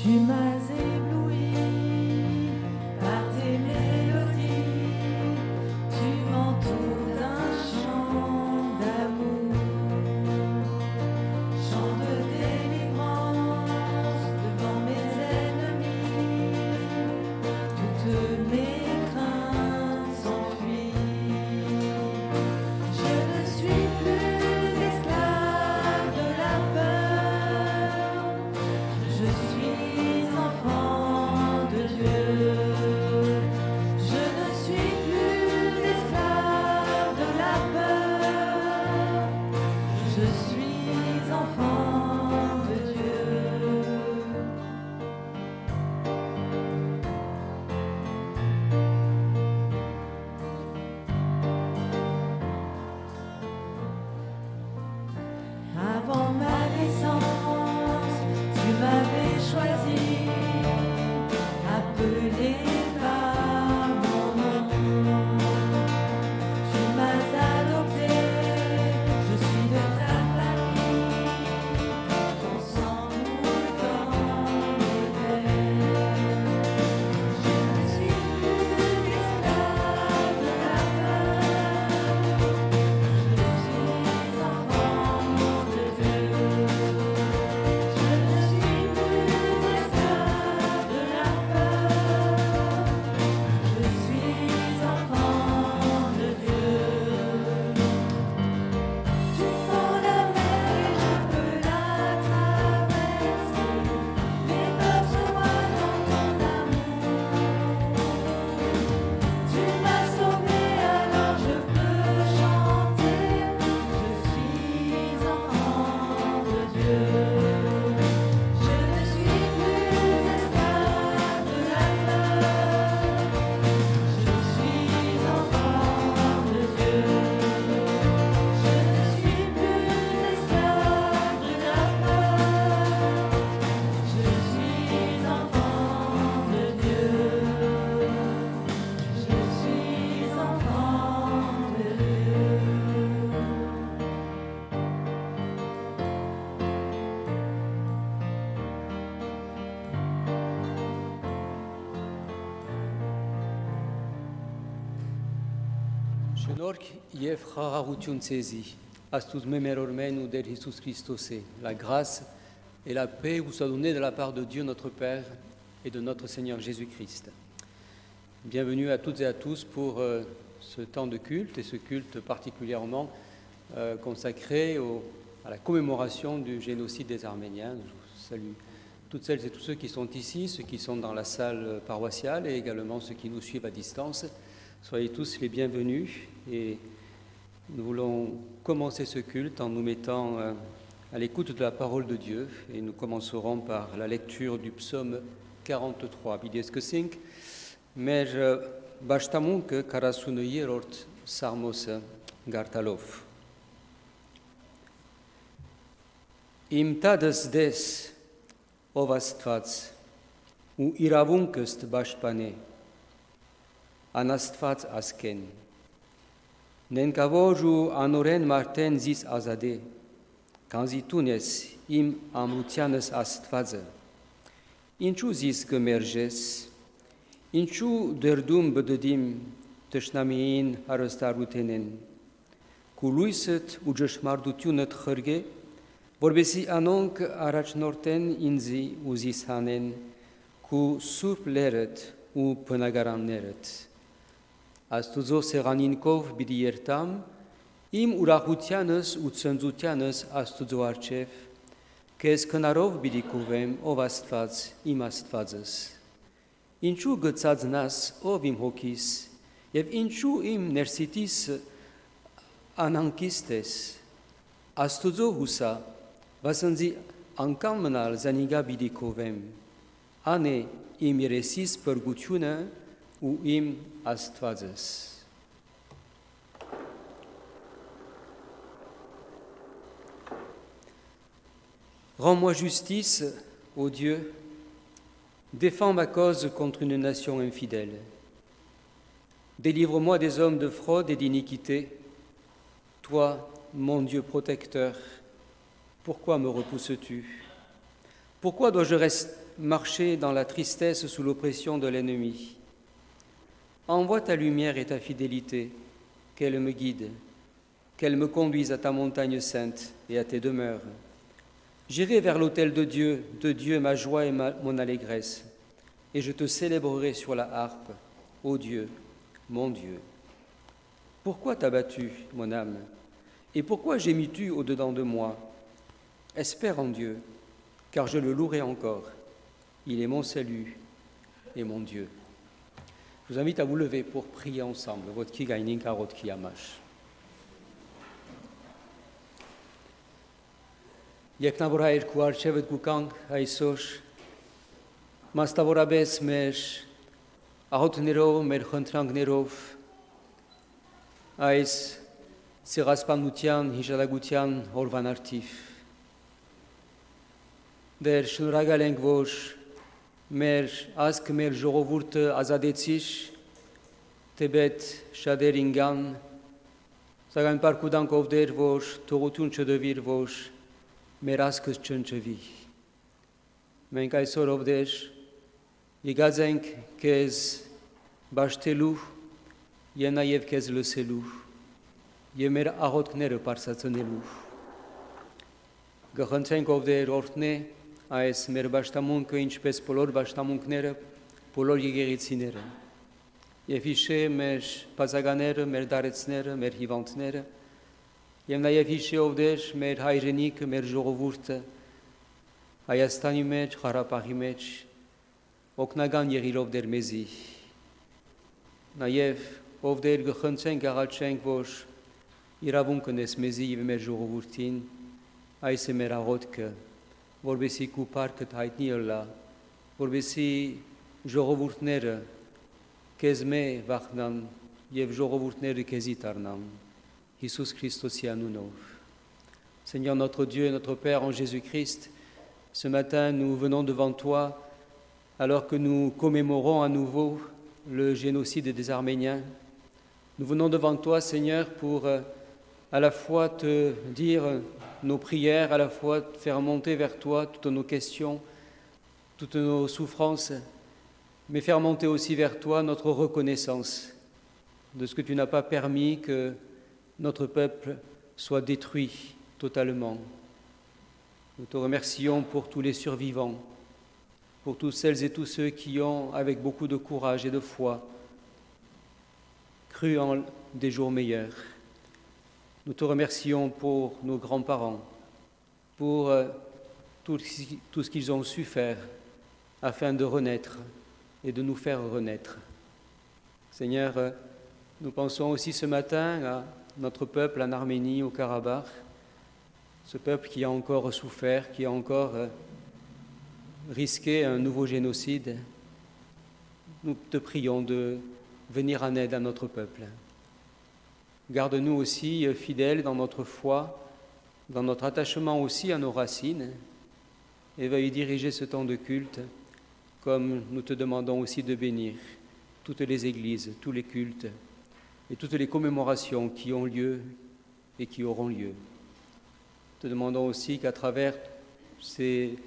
Tu m'as ébloui par tes mélodies, tu m'entoures d'un chant d'amour, chant de délivrance devant mes ennemis, toutes mes craintes s'enfuient. Je ne suis plus esclave de la peur, je suis enfant de Dieu. Je ne suis plus esclave de la peur, je suis enfant de Dieu. Avant ma naissance, tu m'avais choisi, appelé par mon nom. Tu m'as adopté, je suis de ta famille, ton sang moule dans mes veines. Je ne suis plus esclave de la peur, je suis enfant de Dieu. Je ne suis plus esclave de la peur, je suis enfant de Dieu. Tu fends la mer et je peux la traverser, mes peurs se noient dans ton amour. Tu m'as sauvé, alors je peux chanter, je suis enfant de Dieu. Je ne suis plus esclave de la peur, je suis enfant de Dieu. Je ne suis plus esclave de la peur, je suis enfant de Dieu. Je suis enfant de Dieu. Շնորհք եւ խաղաղություն ցեզի, Աստծո մեր Ormen ou d'El Jésus Christos, la grâce et la paix vous soient données de la part de Dieu notre Père et de notre Seigneur Jésus-Christ. Bienvenue à toutes et à tous pour ce temps de culte et ce culte particulièrement consacré à la commémoration du génocide des Arméniens. Je vous salue toutes celles et tous ceux qui sont ici, ceux qui sont dans la salle paroissiale et également ceux qui nous suivent à distance. Soyez tous les bienvenus et nous voulons commencer ce culte en nous mettant à l'écoute de la parole de Dieu et nous commencerons par la lecture du psaume 43. Bideske sink, մեր բաշտամունքը 40-րդ սաղմոսը գարտալով։ Իմ տադս դես, ով Աստված, ու իրավունքս տբաշտպանե, անաստված ասկեն, նենկավոր ու անորեն մարդեն զիս ազադե, կանզի տուն ես իմ ամրությանս Աստվածը, ինչու զիս կմերժես, ինչու դրդում բդդիմ տշնամիին հարստարութենեն, կու լույսըտ ու ճշմարտությունըտ խրգե, որբեսի անոնք առաջնորդեն ինձի ու զիս հանեն, կու սուրբ լերըտ ու բնագարաններըտ, Աստուծո սեղանինքով բիդի երտամ, իմ ուրախությանս ու ցնծությանս Աստուծո առջև, քեզ քնարով բիդի կուվեմ, ով Աստված, իմ Աստվածս, ինչու գծածնաս, ով իմ հոգիս, եւ ինչու իմ ներսիտիս անանկիստ ես, Աստուծո հուսա, վասնզի անկամ մնալ զանիգա բիդի կուվեմ, անե իմ երեսիս բրգությունը ու իմ Աստվածս։ Rends-moi justice, ô Dieu, défends ma cause contre une nation infidèle. Délivre-moi des hommes de fraude et d'iniquité. Toi, mon Dieu protecteur, pourquoi me repousses-tu? Pourquoi dois-je marcher dans la tristesse sous l'oppression de l'ennemi. Envoie ta lumière et ta fidélité, qu'elle me guide, qu'elle me conduise à ta montagne sainte et à tes demeures. J'irai vers l'autel de Dieu ma joie et mon allégresse, et je te célébrerai sur la harpe, ô Dieu, mon Dieu. Pourquoi t'as battu, mon âme, et pourquoi gémis-tu au-dedans de moi? Espère en Dieu, car je le louerai encore. Il est mon salut et mon Dieu. Je vous invite à vous lever pour prier ensemble. Votre ki gainin karot ki amash. Եկնավորա երկու արջևդ գուկանք այսօր մաստավորաբես մեր աղոթներով, մեր խնդրանքներով այս ցեղասպանության, հիշատակության օրվան արդիվ։ Դեր շնորհակալ ենք, որ մեր ազգը, մեր ժողովուրդը ազատեցիր Տիբետ շատեր ինգան, սակայն պարկուտանքով դեր, որ թողություն չդվիր, որ մեր ազգը չնչվի։ Մենք այսօր ով դեր եկած ենք քեզ բաշխելու եւ նաեւ քեզ լսելու եւ մեր աղոթքները բարձրացնելու։ Գխնդրենք ով դեր օրհնե այս մեր բաշտամունքը, ինչպես բոլոր բաշտամունքները, բոլոր եկեղեցիները եւ հիշե մեր բացականները, մեր դարեցները, մեր հիվանդները եւ նաեւ հիշե ով դեր մեր հայրենիքը, մեր ժողովուրդը Հայաստանի մեջ, Ղարաբաղի մեջ օգնական եղիրով դեր մեզի նաեւ ով դեր գխնդրենք աղաչենք որ իրավունք ունես մեզի եւ մեր ժողովրդին այս է մեր աղոթքը որովհետեւ քու փառքը հայտնի ըլլա որովհետեւ ժողովուրդները քեզ մե վախնան եւ ժողովուրդները քեզի դառնան Jésus Christ anunov. Seigneur notre Dieu et notre Père en Jésus-Christ, ce matin nous venons devant toi alors que nous commémorons à nouveau le génocide des Arméniens. Nous venons devant toi, Seigneur, pour à la fois te dire nos prières, à la fois te faire monter vers toi toutes nos questions, toutes nos souffrances, mais faire monter aussi vers toi notre reconnaissance de ce que tu n'as pas permis que notre peuple soit détruit totalement. Nous te remercions pour tous les survivants, pour toutes celles et tous ceux qui ont, avec beaucoup de courage et de foi, cru en des jours meilleurs. Nous te remercions pour nos grands-parents, pour tout ce qu'ils ont su faire afin de renaître et de nous faire renaître. Seigneur, nous pensons aussi ce matin à notre peuple en Arménie, au Karabakh, ce peuple qui a encore souffert, qui a encore risqué un nouveau génocide. Nous te prions de venir en aide à notre peuple. Garde-nous aussi fidèles dans notre foi, dans notre attachement aussi à nos racines, et veuille diriger ce temps de culte, comme nous te demandons aussi de bénir toutes les églises, tous les cultes, et toutes les commémorations qui ont lieu et qui auront lieu. Te demandons aussi qu'à travers ces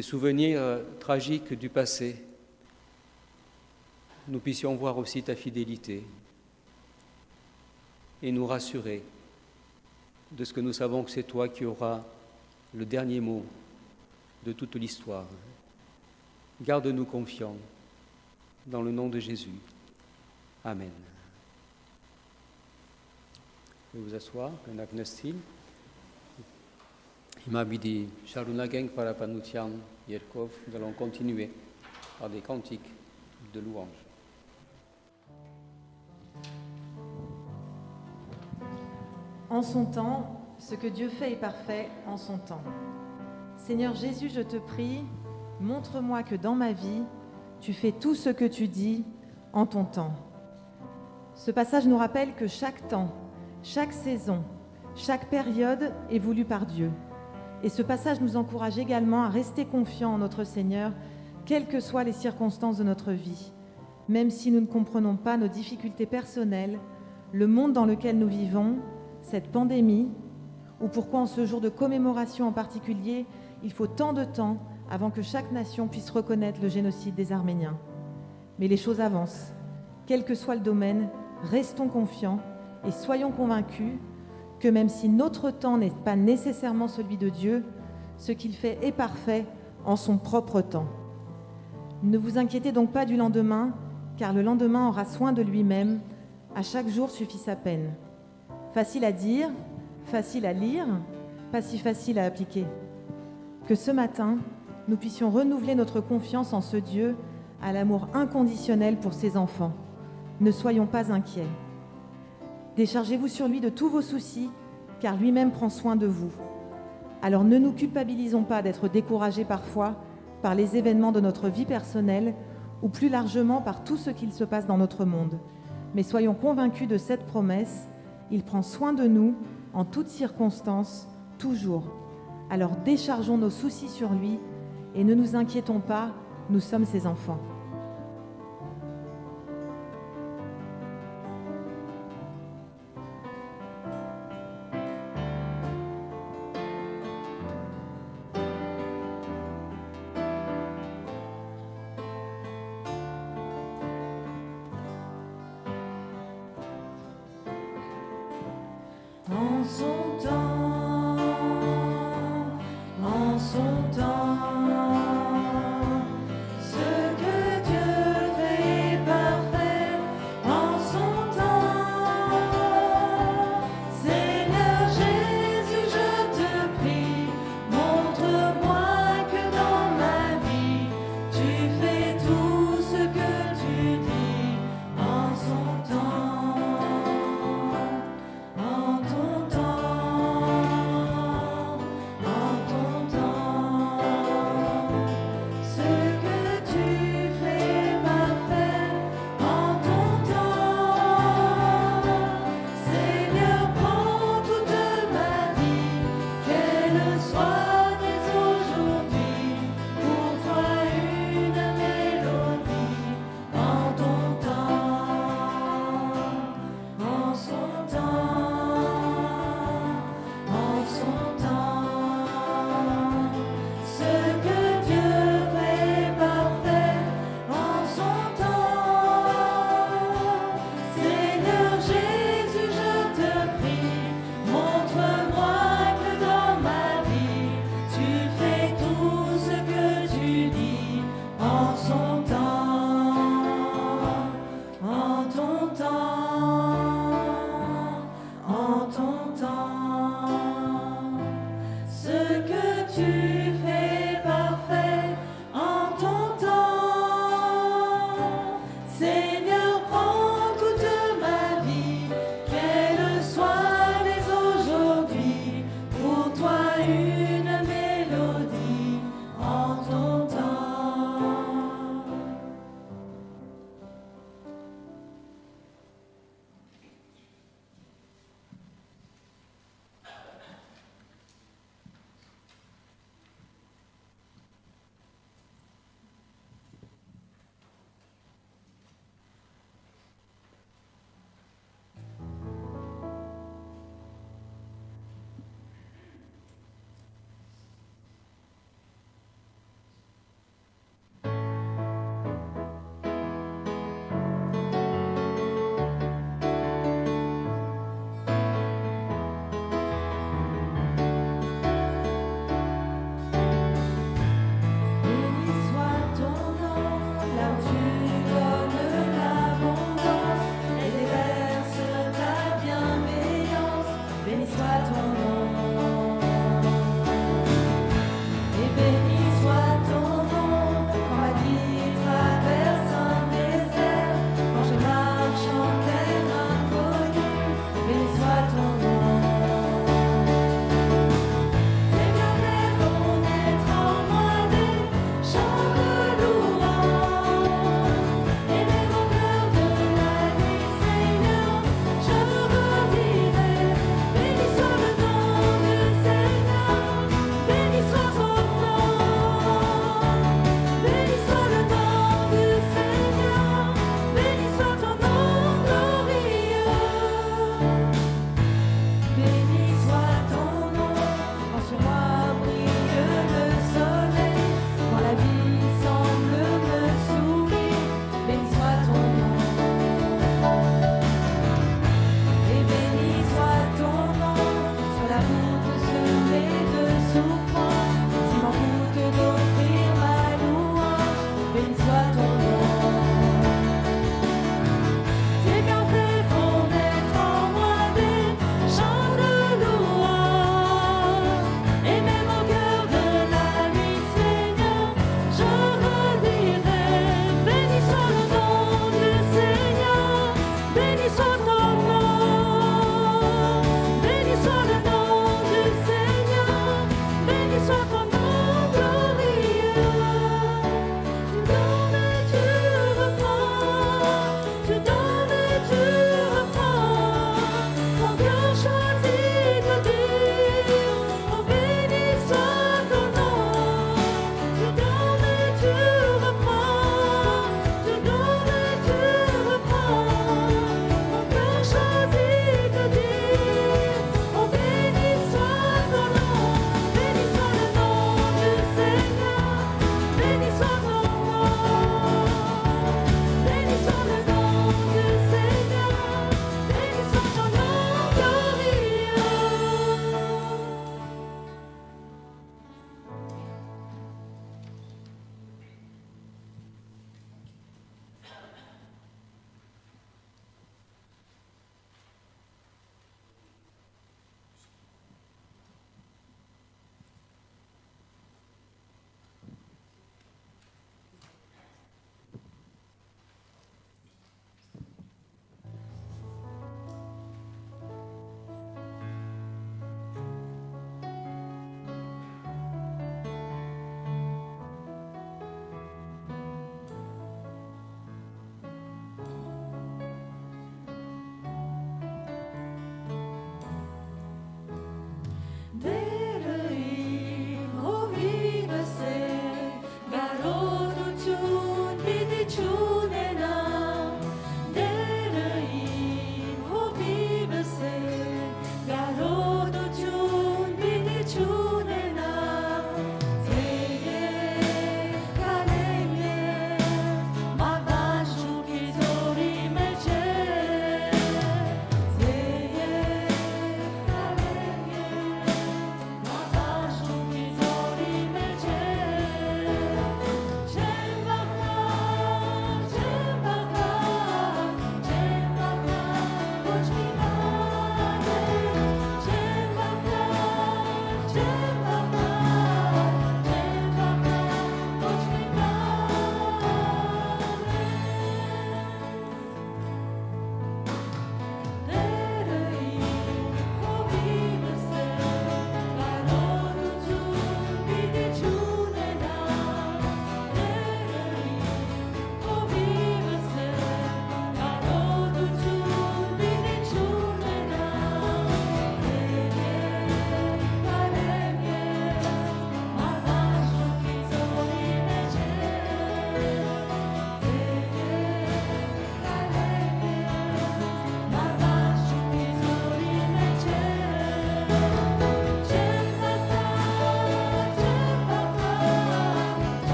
souvenirs tragiques du passé, nous puissions voir aussi ta fidélité et nous rassurer de ce que nous savons que c'est toi qui auras le dernier mot de toute l'histoire. Garde-nous confiants dans le nom de Jésus. Amen. Vous pouvez vous asseoir, un agnostil. Imabidi Sharunageng Parapanutian Yerkov, nous allons continuer par des cantiques de louange. En son temps, ce que Dieu fait est parfait en son temps. Seigneur Jésus, je te prie, montre-moi que dans ma vie, tu fais tout ce que tu dis en ton temps. Ce passage nous rappelle que chaque temps, chaque saison, chaque période est voulue par Dieu. Et ce passage nous encourage également à rester confiants en notre Seigneur, quelles que soient les circonstances de notre vie. Même si nous ne comprenons pas nos difficultés personnelles, le monde dans lequel nous vivons, cette pandémie, ou pourquoi en ce jour de commémoration en particulier, il faut tant de temps avant que chaque nation puisse reconnaître le génocide des Arméniens. Mais les choses avancent. Quel que soit le domaine, restons confiants et soyons convaincus que même si notre temps n'est pas nécessairement celui de Dieu, ce qu'il fait est parfait en son propre temps. Ne vous inquiétez donc pas du lendemain, car le lendemain aura soin de lui-même. À chaque jour suffit sa peine. Facile à dire, facile à lire, pas si facile à appliquer. Que ce matin, nous puissions renouveler notre confiance en ce Dieu à l'amour inconditionnel pour ses enfants. Ne soyons pas inquiets. Déchargez-vous sur lui de tous vos soucis, car lui-même prend soin de vous. Alors ne nous culpabilisons pas d'être découragés parfois par les événements de notre vie personnelle ou plus largement par tout ce qu'il se passe dans notre monde. Mais soyons convaincus de cette promesse, il prend soin de nous en toutes circonstances, toujours. Alors déchargeons nos soucis sur lui et ne nous inquiétons pas, nous sommes ses enfants. En son temps, ce que Dieu fait est parfait. En son temps, Seigneur Jésus, je te prie, montre-moi que dans ma vie, tu fais tout ce que tu dis. En son temps, en ton temps.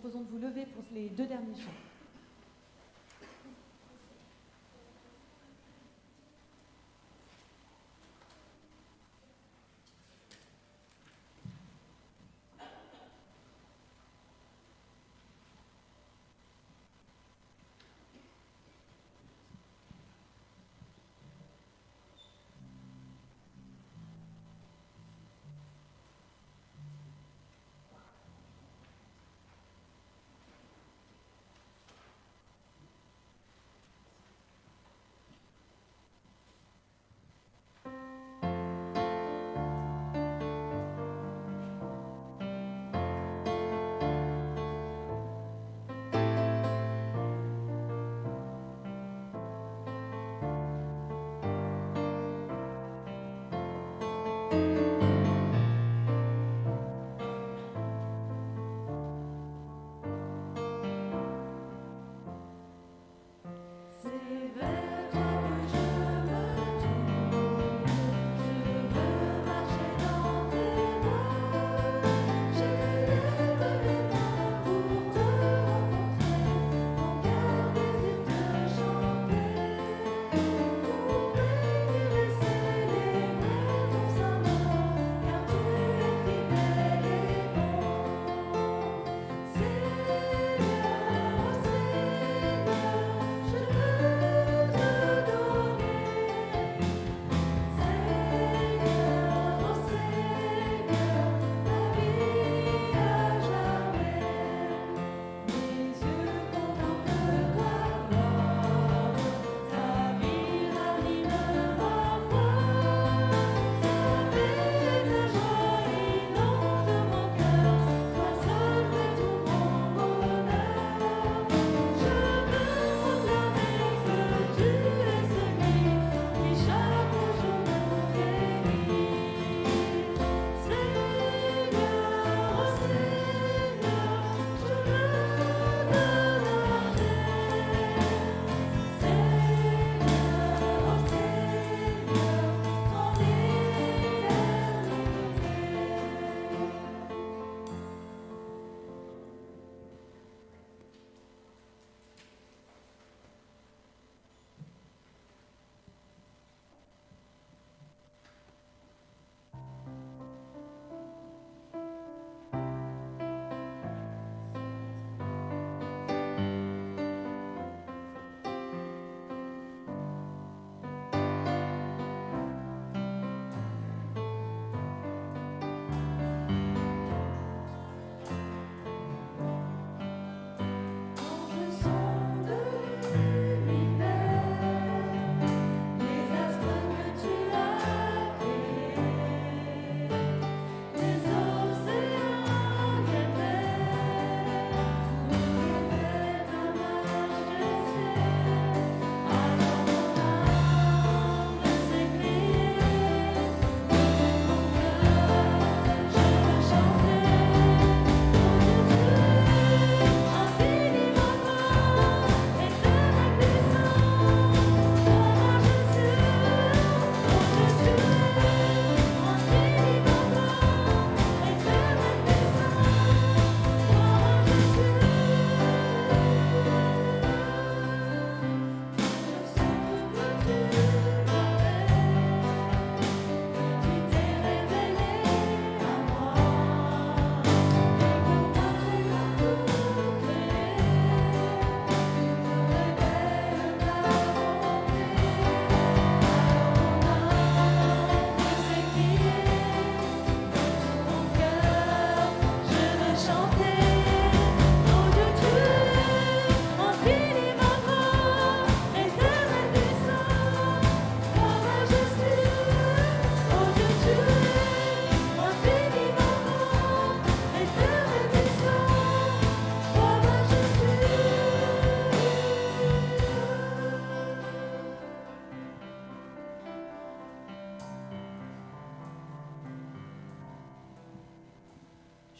proposons de vous lever pour les 2 derniers chants.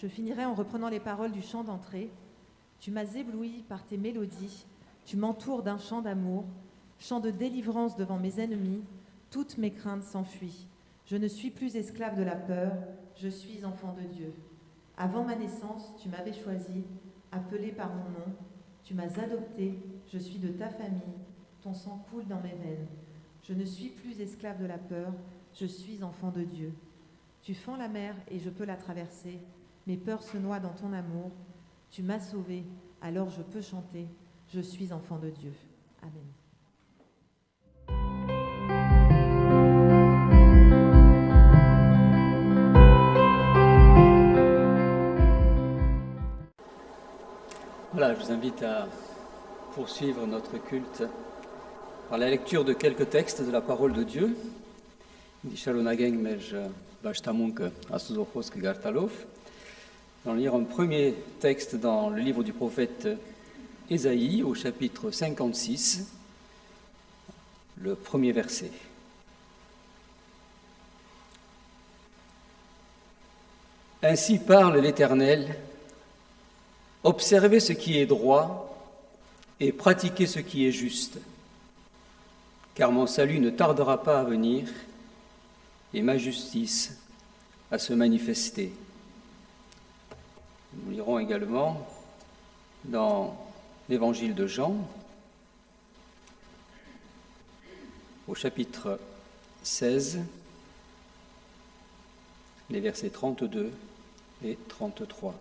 Je finirai en reprenant les paroles du chant d'entrée. Tu m'as ébloui par tes mélodies, tu m'entoures d'un chant d'amour, chant de délivrance devant mes ennemis, toutes mes craintes s'enfuient. Je ne suis plus esclave de la peur, je suis enfant de Dieu. Avant ma naissance, tu m'avais choisi, Appelé par mon nom, tu m'as adopté, je suis de ta famille, ton sang coule dans mes veines. Je ne suis plus esclave de la peur, je suis enfant de Dieu. Tu fends la mer et je peux la traverser, mes peurs se noient dans ton amour. Tu m'as sauvé, alors je peux chanter, je suis enfant de Dieu. Amen. Voilà, je vous invite à poursuivre notre culte par la lecture de quelques textes de la parole de Dieu. On va lire un premier texte dans le livre du prophète Ésaïe, au chapitre 56, le premier verset. Ainsi parle l'Éternel. Observez ce qui est droit et pratiquez ce qui est juste, car mon salut ne tardera pas à venir et ma justice à se manifester. Nous lirons également dans l'Évangile de Jean, au chapitre 16, les versets 32 et 33.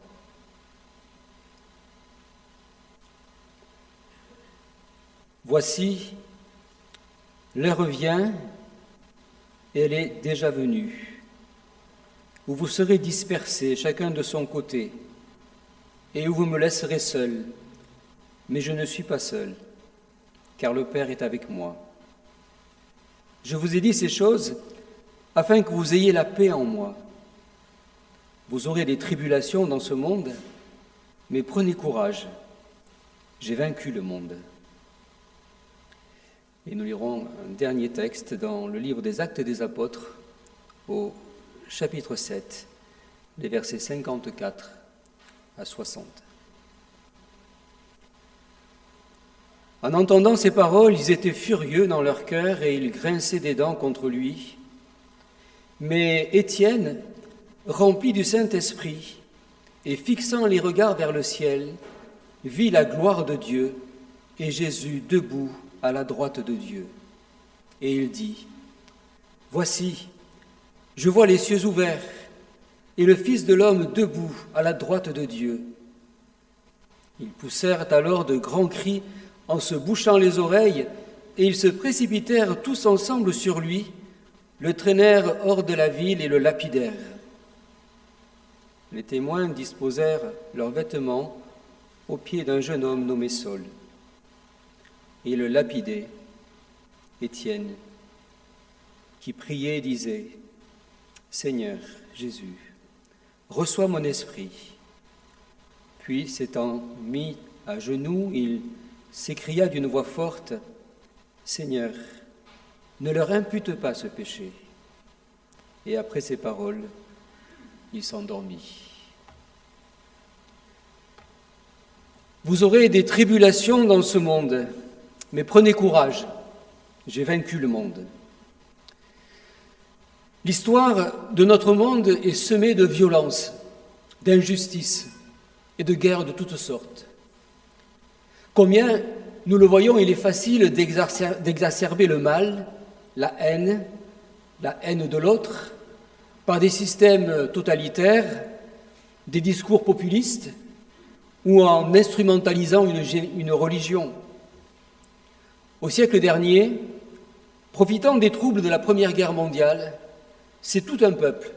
Voici, l'heure vient, et elle est déjà venue, où vous serez dispersés, chacun de son côté, et où vous me laisserez seul. Mais je ne suis pas seul, car le Père est avec moi. Je vous ai dit ces choses afin que vous ayez la paix en moi. Vous aurez des tribulations dans ce monde, mais prenez courage, j'ai vaincu le monde. Et nous lirons un dernier texte dans le livre des Actes des Apôtres, au chapitre 7, les versets 54 à 60. En entendant ces paroles, ils étaient furieux dans leur cœur et ils grinçaient des dents contre lui. Mais Étienne, rempli du Saint-Esprit et fixant les regards vers le ciel, vit la gloire de Dieu et Jésus debout à la droite de Dieu. Et il dit, « Voici, je vois les cieux ouverts et le Fils de l'homme debout à la droite de Dieu. » Ils poussèrent alors de grands cris en se bouchant les oreilles, et ils se précipitèrent tous ensemble sur lui, le traînèrent hors de la ville et le lapidèrent. Les témoins disposèrent leurs vêtements aux pieds d'un jeune homme nommé Saul. Et le lapidé, Étienne, qui priait et disait, « Seigneur Jésus, reçois mon esprit. » Puis, s'étant mis à genoux, il s'écria d'une voix forte, « Seigneur, ne leur impute pas ce péché. » Et après ces paroles, il s'endormit. Vous aurez des tribulations dans ce monde, mais prenez courage, j'ai vaincu le monde. L'histoire de notre monde est semée de violence, d'injustice et de guerres de toutes sortes. Combien, nous le voyons, il est facile d'exacerber le mal, la haine de l'autre, par des systèmes totalitaires, des discours populistes ou en instrumentalisant une religion. Au siècle dernier, profitant des troubles de la Première Guerre mondiale, c'est tout un peuple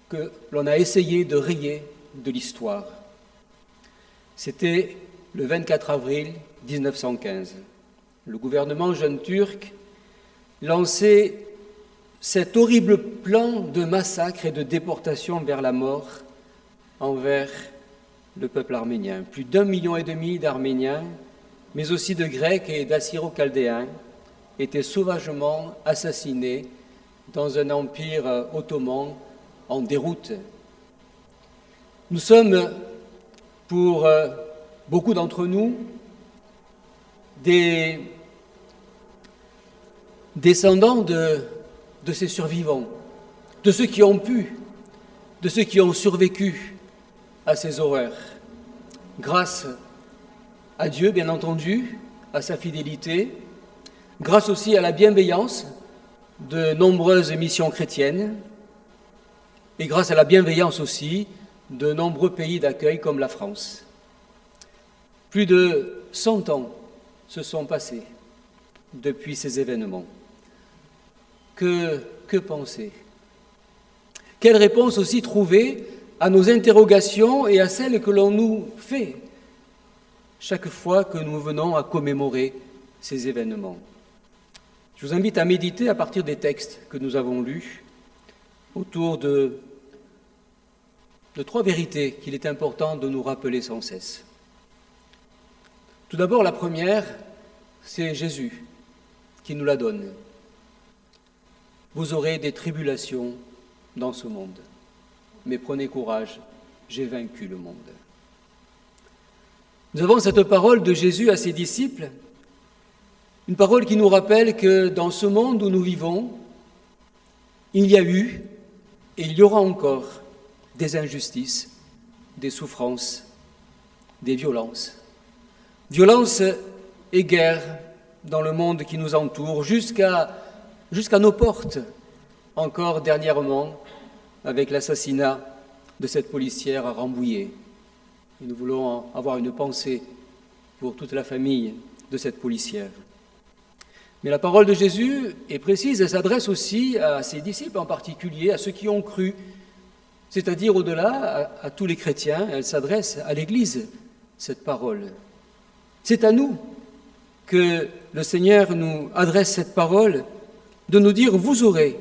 que l'on a essayé de rayer de l'histoire. C'était le 24 avril 1915. Le gouvernement jeune turc lançait cet horrible plan de massacre et de déportation vers la mort envers le peuple arménien. Plus d'1,5 million d'Arméniens, mais aussi de Grecs et d'Assyro-Chaldéens, étaient sauvagement assassinés dans un empire ottoman en déroute. Nous sommes, pour beaucoup d'entre nous, des descendants de ces survivants, de ceux qui ont pu, de ceux qui ont survécu à ces horreurs. grâce à Dieu, bien entendu, à sa fidélité, grâce aussi à la bienveillance de nombreuses missions chrétiennes et grâce à la bienveillance aussi de nombreux pays d'accueil comme la France. Plus de 100 ans se sont passés depuis ces événements. Que penser? Quelle réponse aussi trouver à nos interrogations et à celles que l'on nous fait chaque fois que nous venons à commémorer ces événements? Je vous invite à méditer à partir des textes que nous avons lus autour de 3 vérités qu'il est important de nous rappeler sans cesse. Tout d'abord, la première, c'est Jésus qui nous la donne. Vous aurez des tribulations dans ce monde, mais prenez courage, j'ai vaincu le monde. Nous avons cette parole de Jésus à ses disciples, une parole qui nous rappelle que dans ce monde où nous vivons, il y a eu et il y aura encore des injustices, des souffrances, des violences. Violences et guerres dans le monde qui nous entoure, jusqu'à nos portes, encore dernièrement, avec l'assassinat de cette policière à Rambouillet. Et nous voulons avoir une pensée pour toute la famille de cette policière. Mais la parole de Jésus est précise, elle s'adresse aussi à ses disciples, en particulier à ceux qui ont cru, c'est-à-dire au-delà, à tous les chrétiens, elle s'adresse à l'Église, cette parole. C'est à nous que le Seigneur nous adresse cette parole, de nous dire, vous aurez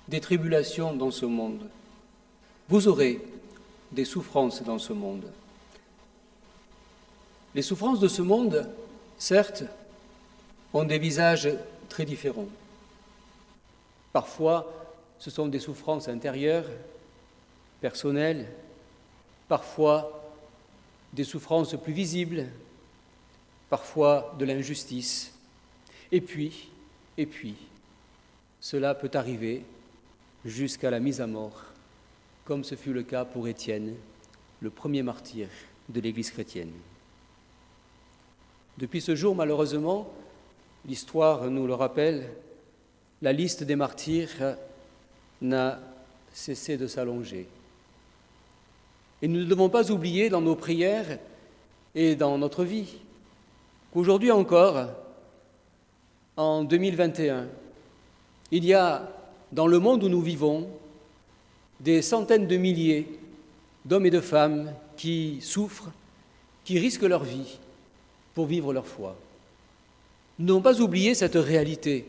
des tribulations dans ce monde, vous aurez des souffrances dans ce monde. Les souffrances de ce monde, certes, ont des visages très différents. Parfois, ce sont des souffrances intérieures, personnelles, parfois des souffrances plus visibles, parfois de l'injustice. Et puis, cela peut arriver jusqu'à la mise à mort, comme ce fut le cas pour Étienne, le premier martyr de l'Église chrétienne. Depuis ce jour, malheureusement, l'histoire nous le rappelle, la liste des martyrs n'a cessé de s'allonger. Et nous ne devons pas oublier dans nos prières et dans notre vie qu'aujourd'hui encore, en 2021, il y a dans le monde où nous vivons des centaines de milliers d'hommes et de femmes qui souffrent, qui risquent leur vie pour vivre leur foi. Nous n'avons pas oublié cette réalité.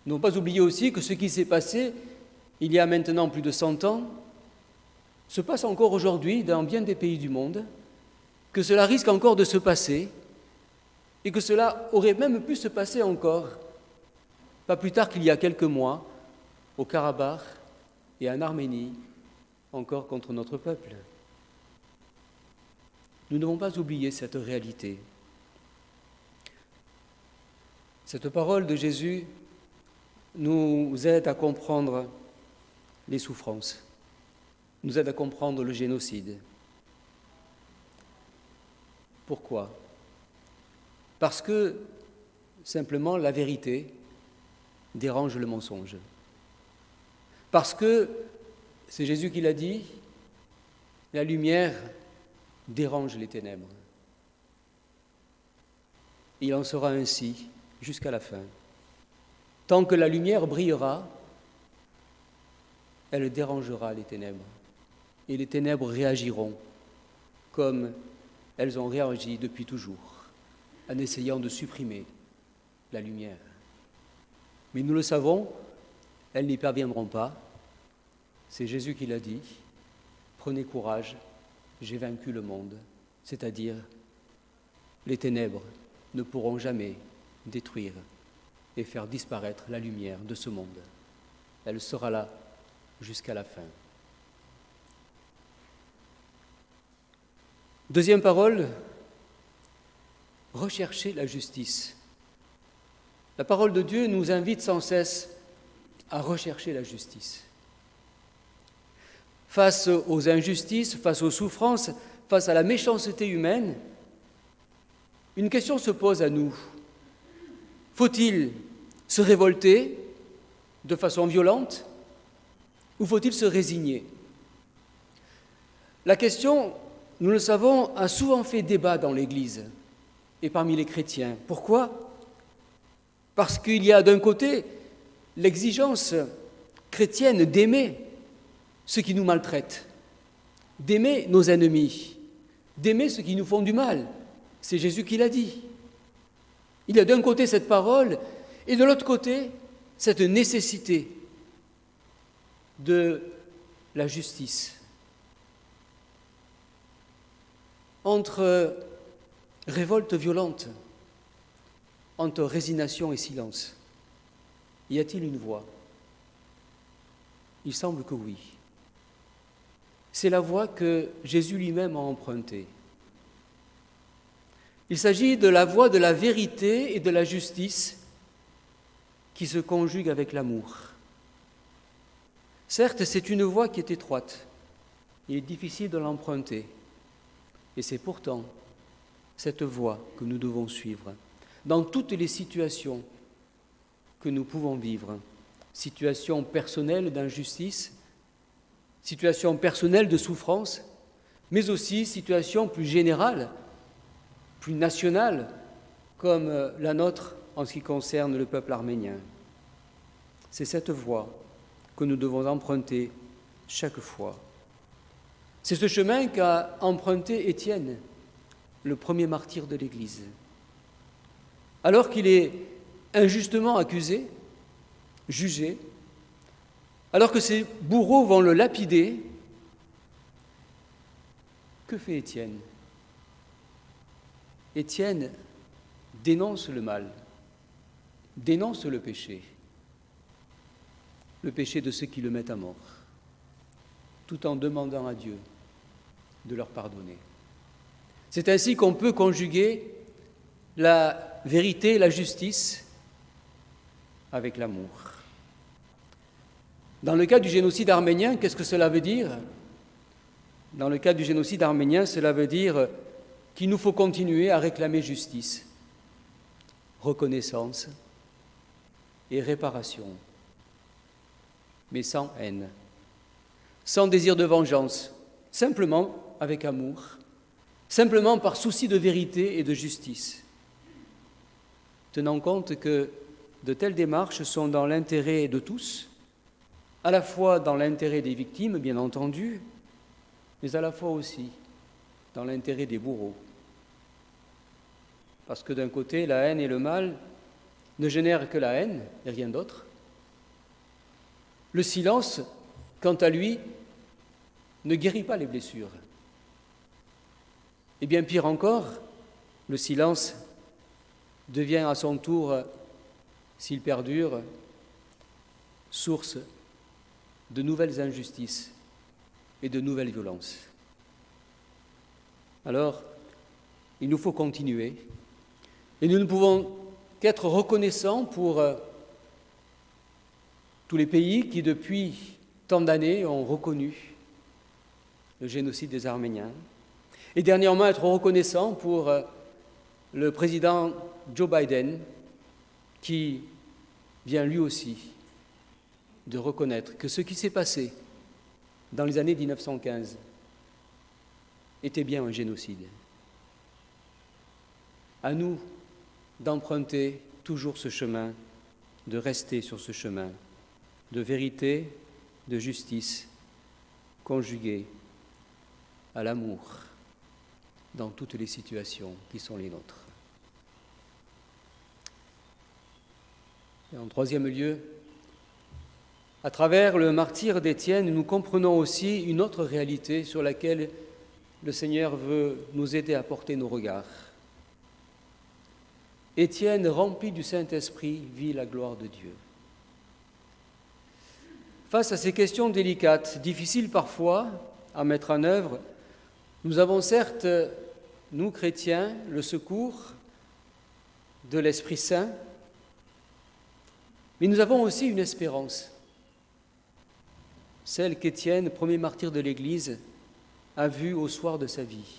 Nous n'avons pas oublié aussi que ce qui s'est passé il y a maintenant plus de 100 ans se passe encore aujourd'hui dans bien des pays du monde, que cela risque encore de se passer et que cela aurait même pu se passer encore, pas plus tard qu'il y a quelques mois, au Karabakh et en Arménie, encore contre notre peuple. Nous ne devons pas oublier cette réalité. Cette parole de Jésus nous aide à comprendre les souffrances, nous aide à comprendre le génocide. Pourquoi ? Parce que, simplement, la vérité dérange le mensonge. Parce que, c'est Jésus qui l'a dit, la lumière dérange les ténèbres. Il en sera ainsi jusqu'à la fin. Tant que la lumière brillera, elle dérangera les ténèbres. Et les ténèbres réagiront comme elles ont réagi depuis toujours, en essayant de supprimer la lumière. Mais nous le savons, elles n'y parviendront pas. C'est Jésus qui l'a dit. Prenez courage, j'ai vaincu le monde. C'est-à-dire, les ténèbres ne pourront jamais détruire et faire disparaître la lumière de ce monde. Elle sera là jusqu'à la fin. Deuxième parole, rechercher la justice. La parole de Dieu nous invite sans cesse à rechercher la justice. Face aux injustices, face aux souffrances, face à la méchanceté humaine, une question se pose à nous. Faut-il se révolter de façon violente ou faut-il se résigner? La question, nous le savons, a souvent fait débat dans l'Église et parmi les chrétiens. Pourquoi? Parce qu'il y a d'un côté l'exigence chrétienne d'aimer ceux qui nous maltraitent, d'aimer nos ennemis, d'aimer ceux qui nous font du mal. C'est Jésus qui l'a dit. Il y a d'un côté cette parole et de l'autre côté cette nécessité de la justice. Entre révolte violente, entre résignation et silence, y a-t-il une voie? Il semble que oui. C'est la voie que Jésus lui-même a empruntée. Il s'agit de la voie de la vérité et de la justice qui se conjugue avec l'amour. Certes, c'est une voie qui est étroite. Il est difficile de l'emprunter. Et c'est pourtant cette voie que nous devons suivre dans toutes les situations que nous pouvons vivre. Situations personnelles d'injustice, situations personnelles de souffrance, mais aussi situations plus générales, plus nationales, comme la nôtre en ce qui concerne le peuple arménien. C'est cette voie que nous devons emprunter chaque fois. C'est ce chemin qu'a emprunté Étienne, le premier martyr de l'Église. Alors qu'il est injustement accusé, jugé, alors que ses bourreaux vont le lapider, que fait Étienne? Étienne dénonce le mal, dénonce le péché de ceux qui le mettent à mort, tout en demandant à Dieu de leur pardonner. C'est ainsi qu'on peut conjuguer la vérité et la justice avec l'amour. Dans le cas du génocide arménien, qu'est-ce que cela veut dire? Dans le cas du génocide arménien, cela veut dire qu'il nous faut continuer à réclamer justice, reconnaissance et réparation, mais sans haine, sans désir de vengeance, simplement avec amour, simplement par souci de vérité et de justice, tenant compte que de telles démarches sont dans l'intérêt de tous, à la fois dans l'intérêt des victimes, bien entendu, mais à la fois aussi dans l'intérêt des bourreaux. Parce que d'un côté, la haine et le mal ne génèrent que la haine et rien d'autre. Le silence, quant à lui, ne guérit pas les blessures. Et bien pire encore, le silence devient à son tour, s'il perdure, source de nouvelles injustices et de nouvelles violences. Alors, il nous faut continuer et nous ne pouvons qu'être reconnaissants pour tous les pays qui, depuis tant d'années, ont reconnu le génocide des Arméniens et dernièrement être reconnaissants pour le président Joe Biden qui vient lui aussi de reconnaître que ce qui s'est passé dans les années 1915 était bien un génocide. À nous d'emprunter toujours ce chemin, de rester sur ce chemin de vérité, de justice, conjugué à l'amour dans toutes les situations qui sont les nôtres. Et en troisième lieu, à travers le martyre d'Étienne, nous comprenons aussi une autre réalité sur laquelle le Seigneur veut nous aider à porter nos regards. Étienne, rempli du Saint-Esprit, vit la gloire de Dieu. Face à ces questions délicates, difficiles parfois à mettre en œuvre, nous avons certes, nous chrétiens, le secours de l'Esprit Saint, mais nous avons aussi une espérance, celle qu'Étienne, premier martyr de l'Église, a vu au soir de sa vie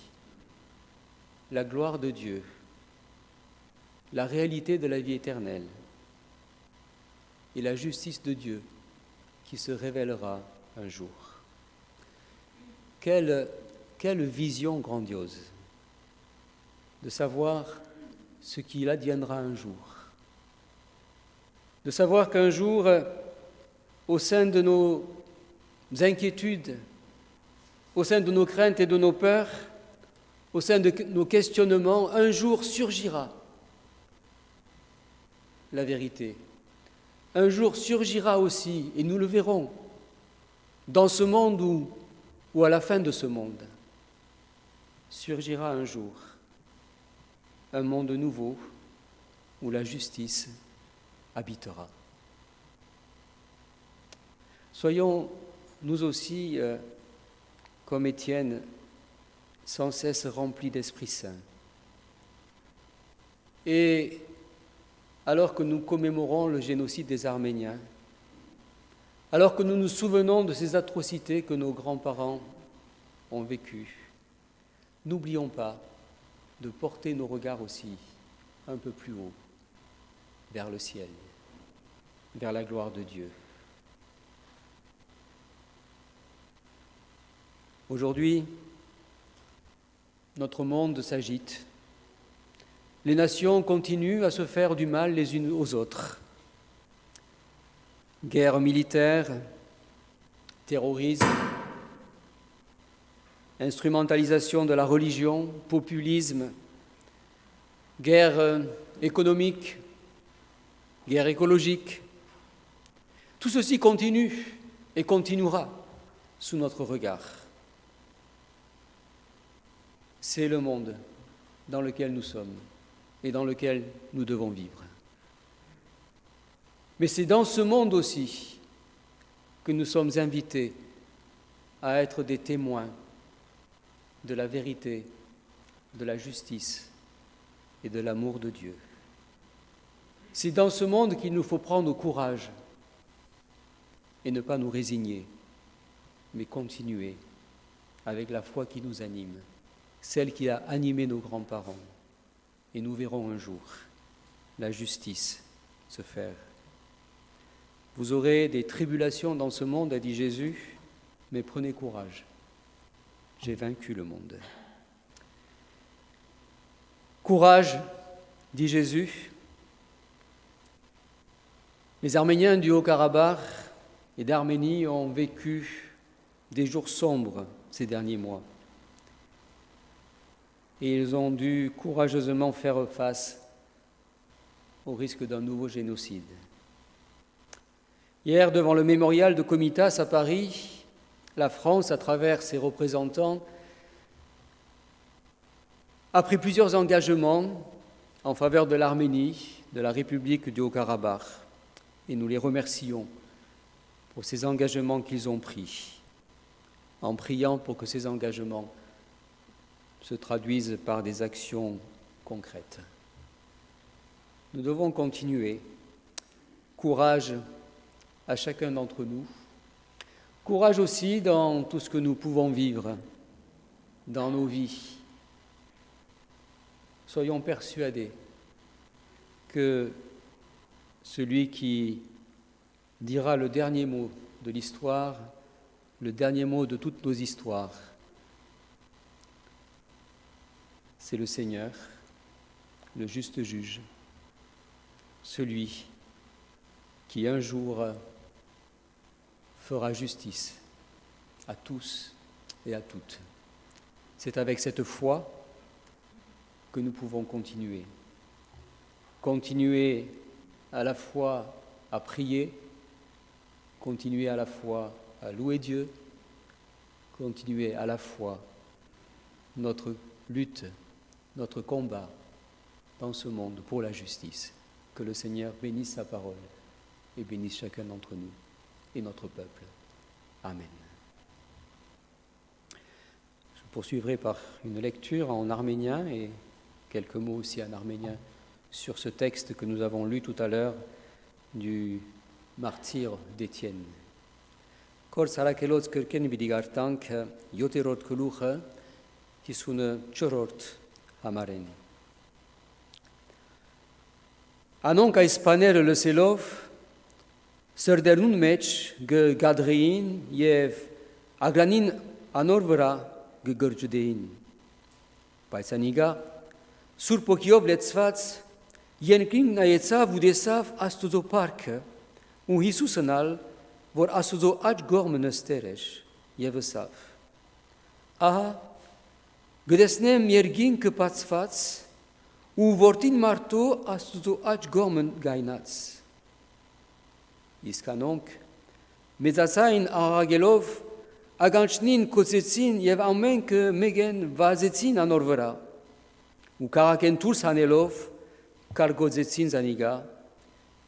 la gloire de Dieu, la réalité de la vie éternelle et la justice de Dieu qui se révélera un jour. Quelle vision grandiose de savoir ce qu'il adviendra un jour, de savoir qu'un jour, au sein de nos inquiétudes, au sein de nos craintes et de nos peurs, au sein de nos questionnements, un jour surgira la vérité. Un jour surgira aussi, et nous le verrons, dans ce monde ou à la fin de ce monde, surgira un jour un monde nouveau où la justice habitera. Soyons nous aussi, comme Étienne, sans cesse remplis d'Esprit Saint. Et alors que nous commémorons le génocide des Arméniens, alors que nous nous souvenons de ces atrocités que nos grands-parents ont vécues, n'oublions pas de porter nos regards aussi un peu plus haut, vers le ciel, vers la gloire de Dieu. Aujourd'hui, notre monde s'agite. Les nations continuent à se faire du mal les unes aux autres. Guerre militaire, terrorisme, instrumentalisation de la religion, populisme, guerre économique, guerre écologique. Tout ceci continue et continuera sous notre regard. C'est le monde dans lequel nous sommes et dans lequel nous devons vivre. Mais c'est dans ce monde aussi que nous sommes invités à être des témoins de la vérité, de la justice et de l'amour de Dieu. C'est dans ce monde qu'il nous faut prendre courage et ne pas nous résigner, mais continuer avec la foi qui nous anime, celle qui a animé nos grands-parents. Et nous verrons un jour la justice se faire. Vous aurez des tribulations dans ce monde, a dit Jésus, mais prenez courage. J'ai vaincu le monde. Courage, dit Jésus. Les Arméniens du Haut-Karabakh et d'Arménie ont vécu des jours sombres ces derniers mois. Et ils ont dû courageusement faire face au risque d'un nouveau génocide. Hier, devant le mémorial de Komitas à Paris, la France, à travers ses représentants, a pris plusieurs engagements en faveur de l'Arménie, de la République du Haut-Karabakh. Et nous les remercions pour ces engagements qu'ils ont pris, en priant pour que ces engagements se traduisent par des actions concrètes. Nous devons continuer. Courage à chacun d'entre nous. Courage aussi dans tout ce que nous pouvons vivre dans nos vies. Soyons persuadés que celui qui dira le dernier mot de l'histoire, le dernier mot de toutes nos histoires, c'est le Seigneur, le juste juge, celui qui un jour fera justice à tous et à toutes. C'est avec cette foi que nous pouvons continuer. Continuer à la fois à prier, continuer à la fois à louer Dieu, continuer à la fois notre lutte, notre combat dans ce monde pour la justice. Que le Seigneur bénisse sa parole et bénisse chacun d'entre nous et notre peuple. Amen. Je poursuivrai par une lecture en arménien et quelques mots aussi en arménien sur ce texte que nous avons lu tout à l'heure du martyre d'Étienne. Կորս հարակելոց կրկեն վիդիգարտանք 7-րդ գլուխը 54-րդ համարեն։ Անոնք այս բաները լսելով սրդերուն մեջ գգադրեին եւ ագրանին անոր վրա գգրջդեին։ Բայց անիգա Սուրբ ոգիով լեցված երկին նայեցավ ու տեսավ Աստուծո փառքը ու Հիսուսն ալ, որ Աստուծո աջ կողմը նստեր էր եւ ասավ. Ահա գտեսնեմ երկինքը բացված ու որդին մարդու Աստուծո աջ կողմը գայնած։ Իսկ անոնք մեծացային աղաղելով ականջնին կոծեցին եւ ամենքը մեկեն վազեցին անոր վրա ու քաղաքեն դուրս հանելով կարգոծեցին զանիգա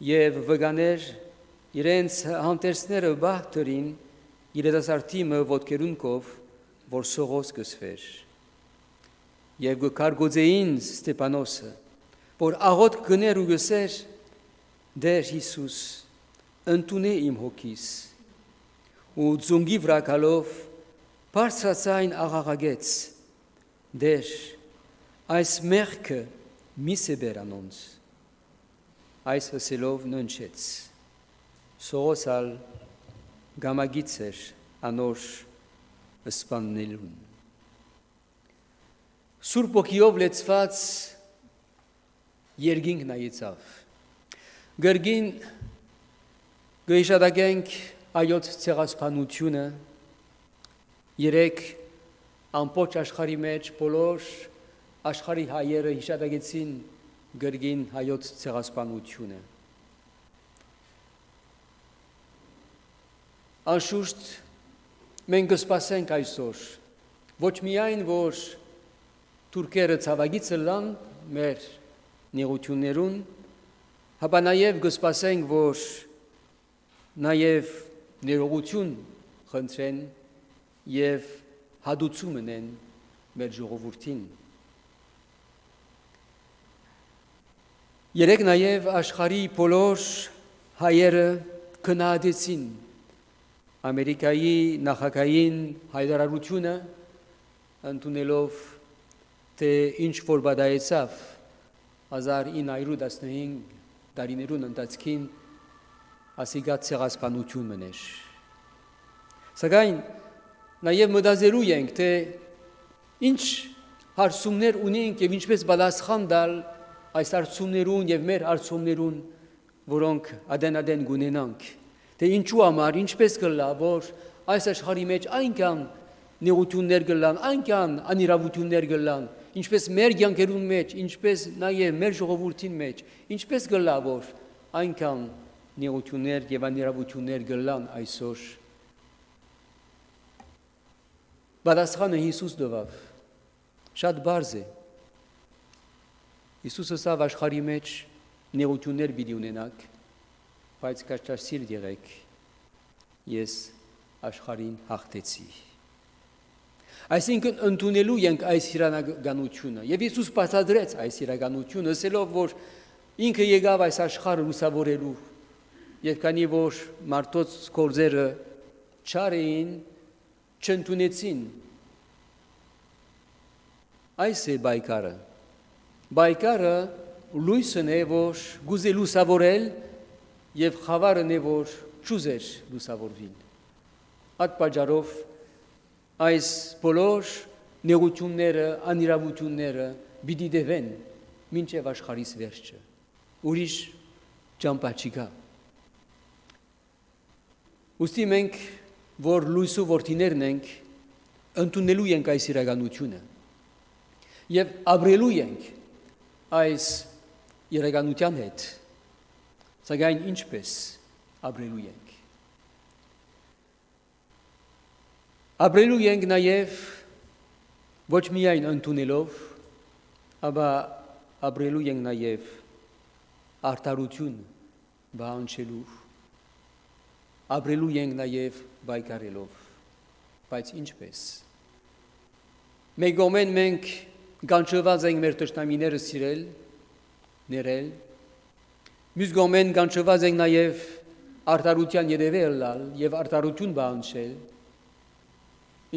եւ վգաներ իրենց հանդերձները բախտերին իրետասարտիմը ոտքերունքով որ սողոս կսվեր եւ կարգոծեին Ստեփանոսը որ աղոտ գներ ու գսեր դեր Հիսուս ընդունե իմ հոգիս ու ձունգի վրա գալով բարձրացայն աղաղագեց դեր այս մեղքը մի սեբեր անոնց այս ասելով ննչեց սողոսալ գամագից էր անոր սպաննելուն Սուրբ ոգիով լեցված երկինք նայեցավ գրգին գեշադագենք այոց ցեղասպանությունը երեք ամբողջ աշխարհի մեջ բոլոր աշխարհի հայերը հիշատակեցին գրգին հայոց ցեղասպանությունը Անշուշտ մենք կսպասենք այսօր ոչ միայն որ թուրքերը ցավագիցը լան մեր նեղություններուն հապա նաև կսպասենք որ նաև ներողություն խնդրեն եւ հադուցում ունեն մեր ժողովրդին Երեք նաև աշխարհի բոլոր հայերը քննադեցին Ամերիկայի նախագահային հայտարարությունը ընդունելով թե ինչ որ բադայեցավ 1915 տարիներուն ընթացքին ասիգա ցեղասպանություն մներ Սակայն նաև մտածելու ենք թե ինչ հարցումներ ունենք եւ ինչպես պատասխան տալ այս հարցումներուն եւ մեր հարցումներուն որոնք ադեն գունենանք թե ինչու համար ինչպես կլա որ այս աշխարհի մեջ այնքան նեղություններ կլան այնքան անիրավություններ կլան ինչպես մեր կյանքերուն մեջ ինչպես նաև մեր ժողովրդին մեջ ինչպես կլա որ այնքան նեղություններ եւ անիրավություններ կլան այսօր Պատասխանը Հիսուս տվավ շատ բարձ է Հիսուսը ասավ աշխարհի մեջ նեղություններ պիտի ունենաք բայց կաշճասիրտ եղեք ես աշխարհին հաղթեցի Այսինքն ընդունելու ենք այս իրականությունը եւ Հիսուս բացատրեց այս իրականությունը ասելով որ ինքը եկավ այս աշխարհը լուսավորելու եւ քանի որ մարդոց գործերը չարին չընդունեցին այս է բայկարը լույսն է որ գուզե լուսավորել եւ խավարն է որ ճուզեր լուսավորվին Այդ պատճառով այս բոլոր նեղությունները անիրավությունները պիտի դեվեն մինչև աշխարհիս վերջը ուրիշ ճամփա չկա Ուստի մենք որ լույսու որդիներն ենք ընդունելու ենք այս իրականությունը եւ ապրելու ենք այս իրականության հետ Սակայն ինչպես ապրելու ենք Ապրելու ենք նաև ոչ միայն ընդունելով, ապա ապրելու ենք նաև արդարություն բանջելու, ապրելու ենք նաև բայկարելով, բայց ինչպես Մեկ կողմեն մենք կանչված ենք մեր թշնամիները սիրել, ներել, մյուս կողմեն կանչված ենք նաև արտարության երևելալ եւ արտարություն բանջել,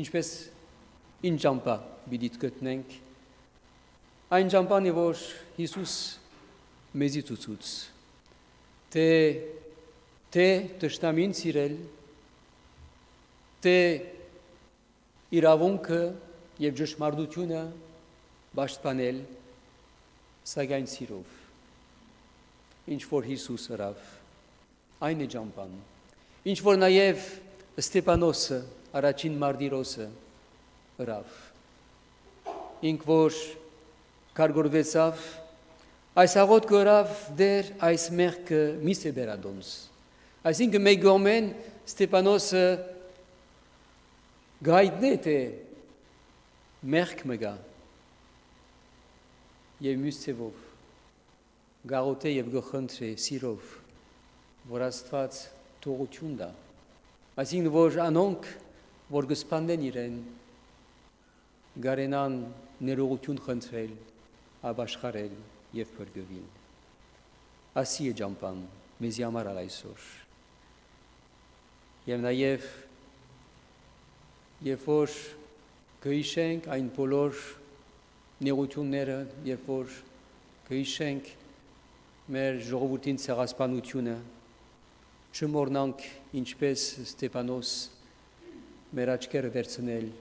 ինչպես ինչ ճամփա պիտի գտնենք, այն ճամփան է, որ Հիսուս մեզի ցույց, թե տշնամին սիրել, թե իրավունքը եւ ճշմարտությունը պաշտպանել սակայն սիրով, ինչ որ Հիսուս ըրավ, այն է ճամփան, ինչ որ նաեւ Ստեփանոսը, առաջին մարտիրոսը ըրավ, ինք որ կարգորվեցավ, այս աղոթքը ըրավ դեր այս մեղքը միսե բերադոնս, այսինքն մեկ գոմեն Ստեփանոսը գայտնե թե մեղք մգա եւ մյուս ցևով գաղութե եւ գխնդրե սիրով, որ Աստված թողություն տա, այսինքն որ անոնք, որ գսպանդեն իրեն, գարենան ներողություն խնդրել, ապաշխարել եւ փրկվին։ Ասի է ճամփան մեզի համար այսօր։ Եվ նաեւ երբ որ կհիշենք այն բոլոր նեղությունները, երբ որ կհիշենք մեր ժողովրդին ցեղասպանությունը, չմոռնանք ինչպես Ստեփանոս մեր աչքերը վերցնել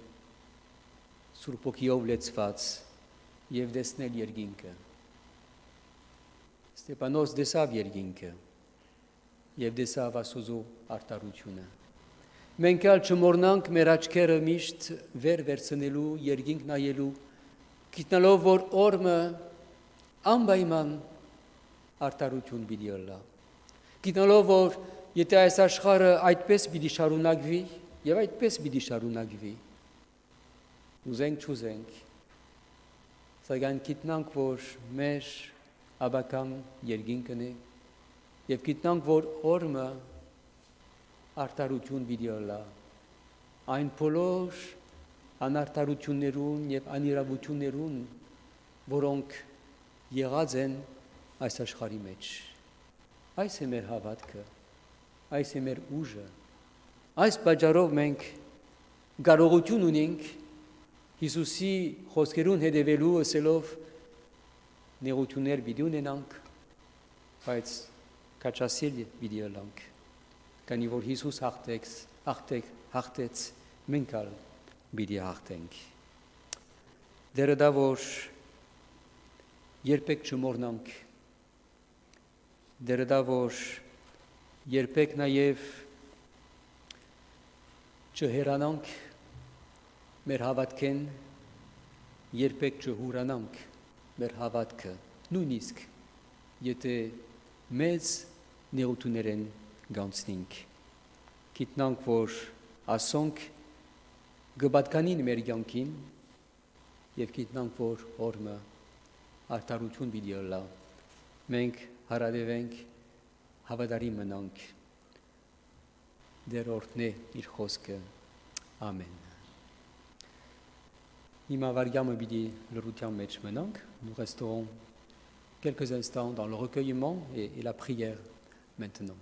Սուրբ Օգիով լեցված եւ տեսնել երկինքը։ Ստեփանոս տեսավ երկինքը եւ տեսավ Աստծո արտարությունը։ Մենք ալ չմոռնանք մեր աչքերը միշտ վեր վերցնելու, երկինք նայելու, գիտնալով, որ օրը անպայման արտարություն պիտի ըլլա։ Գիտնալով, որ եթե այս աշխարհը այդպես պիտի շարունակվի եւ այդպես պիտի շարունակվի, ուզենք չուզենք, սակայն գիտնանք, որ մեր աբական երկինքն է եւ գիտնանք, որ օրը արտարություն պիտի ըլլա, այն բոլոր անարտարություններուն եւ անիրավություններուն, որոնք եղած են այս աշխարհի մեջ։ Այս է մեր հավատքը, այս է մեր ուժը, այս պատճառով մենք կարողություն ունենք Հիսուսի խոսքերուն հետևելու ասելով նեղություններ պիտի ունենանք, բայց կաչասիլ պիտի ըլլանք, քանի որ Հիսուս հաղթեց, մենք ալ պիտի հաղթենք։ Դերը դա որ երբեք չմոռնանք, դերը դա որ երբեք նաև չհերանանք մեր հավատքեն, երբեք չհուրանանք մեր հավատքը, նույնիսկ եթե մեծ նեղություններ են գանցնենք, գիտնանք, որ ասոնք գբատկանին մեր կյանքին եւ գիտնանք, որ օրը արտարություն պիտի ըլլա, մենք հարադևենք, հավատարիմ մնանք, դեր օրհնե իր խոսքը, ամեն։ Հիմա վարգյամը պիտի լրության մեջ մնանք, nous resterons quelques instants dans le recueillement et la prière maintenant.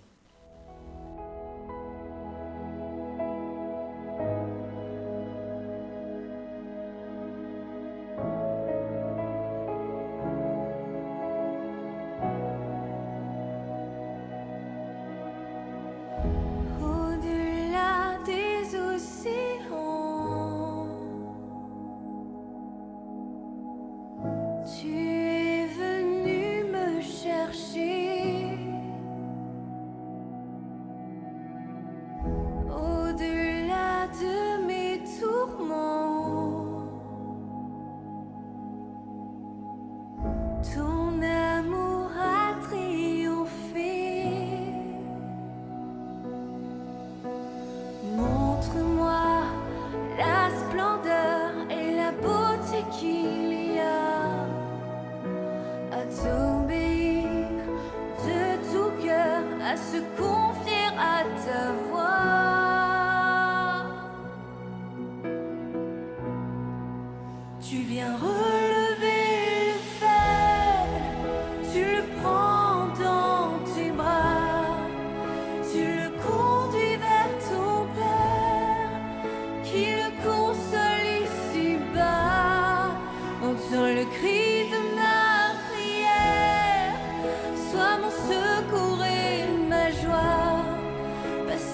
Tu le prends dans tes bras, tu le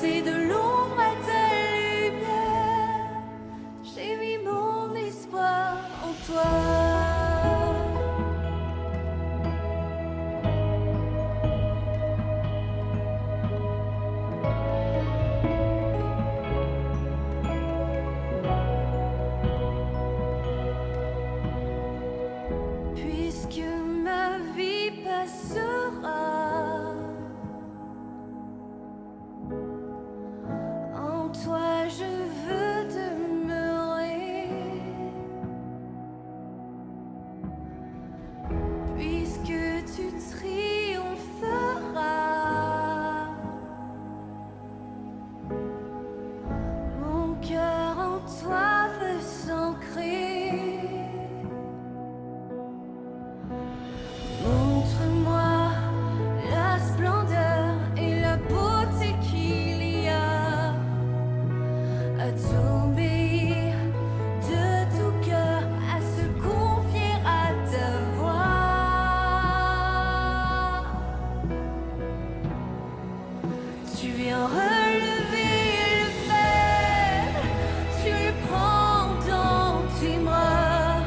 passer de l'ombre à ta lumière. J'ai mis mon espoir en toi. Puisque ma vie passera, en toi je veux demeurer. Puisque tu triompheras, mon cœur en toi veut s'ancrer. Montre-moi la splendeur et la beauté qu'il y a à t'obéir de tout cœur, à se confier à ta voix. Tu viens relever le faible, tu le prends dans tes bras,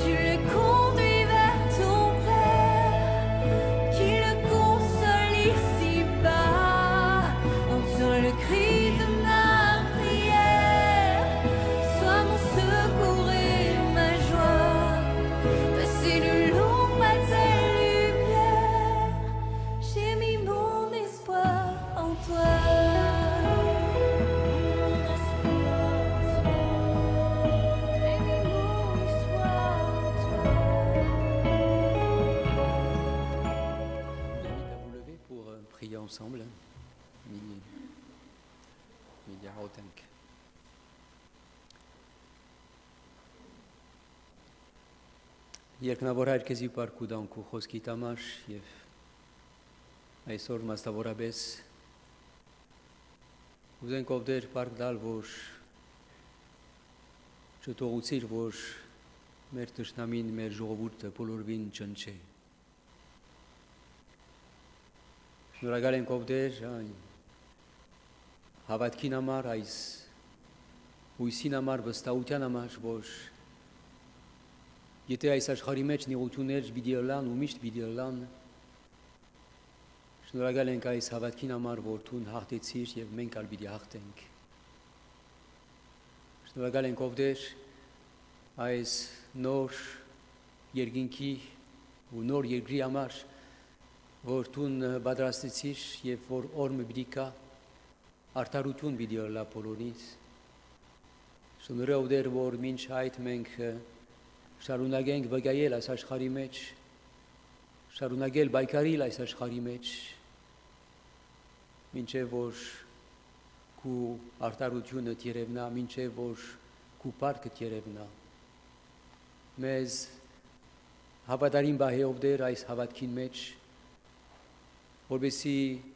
tu le conduis vers ton Père, qui le console ici-bas. Entends le cri de ma prière, sois mon secours et ma joie. Passer de l'ombre à ta lumière, j'ai mis mon espoir en toi. J'ai mis mon espoir en toi. Je vous invite à vous lever pour prier ensemble. Milia Rotenk. Երկնավոր Հայր, քեզի պարկ ու դանք ու խոսքիդ համար եւ այսօր մասնավորապես ուզենք ով դեր պարկ դալ, որ չթողուցիր, որ մեր թշնամին, մեր ժողովուրդը բոլորովին չնչե։ Շնորհակալ ենք ով դեր այն հավատքին համար, այս հույսին համար, վստահության համար, որ եթե այս աշխարհի մեջ նեղություններ պիտի ըլլան ու միշտ պիտի ըլլան, շնորհակալ ենք այս հավատքին համար, որ դու հաղթեցիր եւ մենք ալ պիտի հաղթենք։ Շնորհակալ ենք ով դեր այս նոր երկինքի ու նոր երկրի համար, որ դու պատրաստեցիր եւ որ օրը պիտի կա արդարություն պիտի ըլլա բոլորից։ Շնորհ ով դեր որ մինչ այդ մենք շարունակենք վկայել այս աշխարհի մեջ, շարունակել բայկարել այս աշխարհի մեջ, մինչև որ քու արդարությունը թիրևնա, մինչև որ քու պարտքը թիրևնա։ Մեզ հավատարիմ բահեով դեր այս հավատքին մեջ, որովհետեւ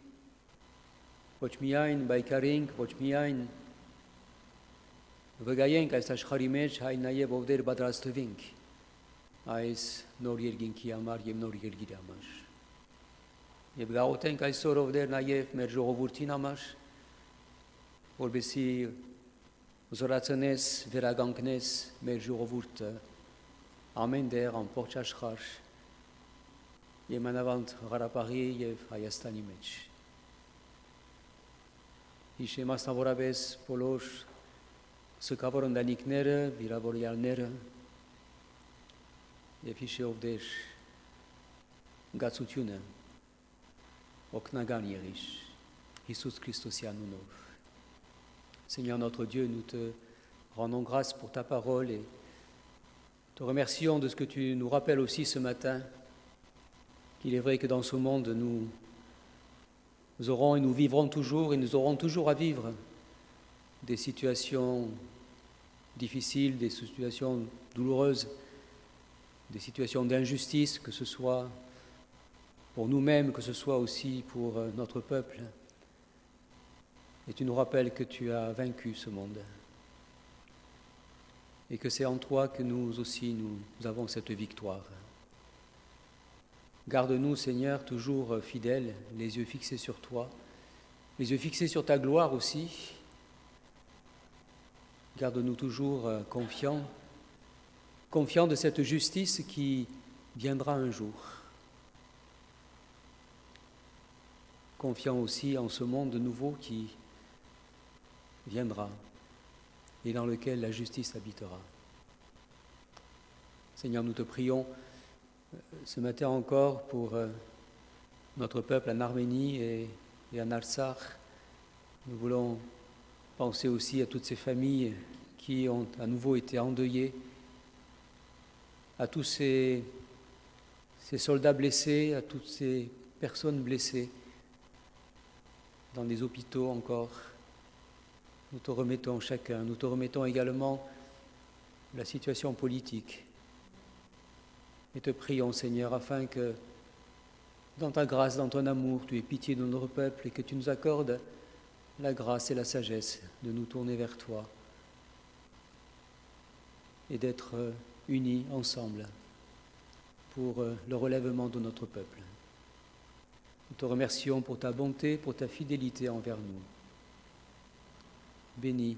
ոչ միայն բայկարենք, ոչ միայն վկայենք այս աշխարհի մեջ, այլ նաև ով դեր պատրաստվենք այս նոր երկինքի համար եւ նոր երկիրի համար։ Եվ գաղութենք այսօր ով դեր նաև մեր ժողովրդին համար, որովհետեւ զորացնես, վերականգնես մեր ժողովուրդը ամեն դեր ամբողջ աշխարհ եւ մանավանդ Ղարաբաղի եւ Հայաստանի մեջ։ Հիշեմ մասնավորապես բոլոր սկավոր ընտանիքները, վիրավորյալները եւ հիշեով դեր գացությունը օգնական եղիր Jésus Christus anunov. Seigneur notre Dieu, nous te rendons grâce pour ta parole et te remercions de ce que tu nous rappelles aussi ce matin, qu'il est vrai que dans ce monde nous aurons et nous vivrons toujours et nous aurons toujours à vivre des situations difficiles, des situations douloureuses, des situations d'injustice, que ce soit pour nous-mêmes, que ce soit aussi pour notre peuple. Et tu nous rappelles que tu as vaincu ce monde et que c'est en toi que nous aussi nous avons cette victoire. Garde-nous, Seigneur, toujours fidèles, les yeux fixés sur toi, les yeux fixés sur ta gloire aussi. Garde-nous toujours confiants de cette justice qui viendra un jour. Confiants aussi en ce monde nouveau qui viendra et dans lequel la justice habitera. Seigneur, nous te prions ce matin encore pour notre peuple en Arménie et en Artsakh. Nous voulons penser aussi à toutes ces familles qui ont à nouveau été endeuillées, à tous ces soldats blessés, à toutes ces personnes blessées dans les hôpitaux encore. Nous te remettons chacun, nous te remettons également la situation politique. Et te prions, Seigneur, afin que, dans ta grâce, dans ton amour, tu aies pitié de notre peuple et que tu nous accordes la grâce et la sagesse de nous tourner vers toi et d'être unis ensemble pour le relèvement de notre peuple. Nous te remercions pour ta bonté, pour ta fidélité envers nous. Bénis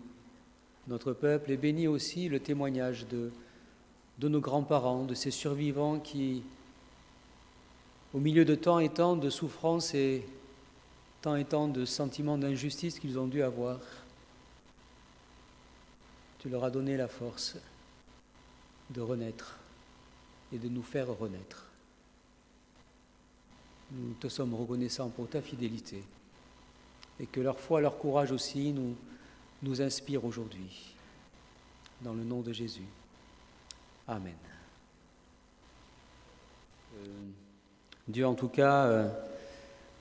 notre peuple et bénis aussi le témoignage de nos grands-parents, de ces survivants qui, au milieu de tant et tant de souffrances et tant de sentiments d'injustice qu'ils ont dû avoir, tu leur as donné la force de renaître et de nous faire renaître. Nous te sommes reconnaissants pour ta fidélité et que leur foi, leur courage aussi nous inspirent aujourd'hui. Dans le nom de Jésus. Amen. Dieu, en tout cas,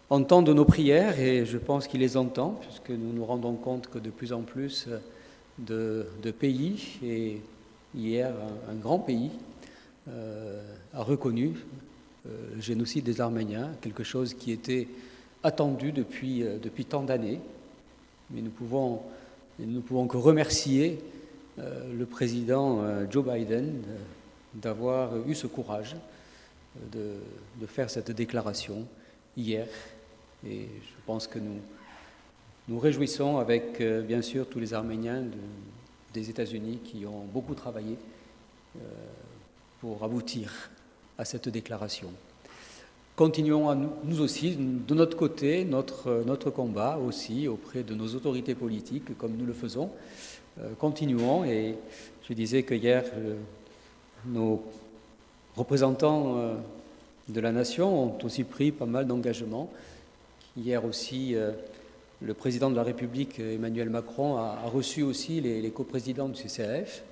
entend de nos prières et je pense qu'il les entend puisque nous nous rendons compte que de plus en plus de pays, et hier un grand pays, a reconnu le génocide des Arméniens, quelque chose qui était attendu depuis tant d'années. Mais nous ne pouvons que remercier le président Joe Biden d'avoir eu ce courage de faire cette déclaration hier. Et je pense que nous réjouissons avec, bien sûr, tous les Arméniens des États-Unis qui ont beaucoup travaillé pour aboutir à cette déclaration. Continuons à nous aussi, de notre côté, notre combat aussi auprès de nos autorités politiques, comme nous le faisons. Continuons, et je disais que hier, nos représentants de la nation ont aussi pris pas mal d'engagements. Hier aussi, le président de la République, Emmanuel Macron, a reçu aussi les coprésidents du CCAF,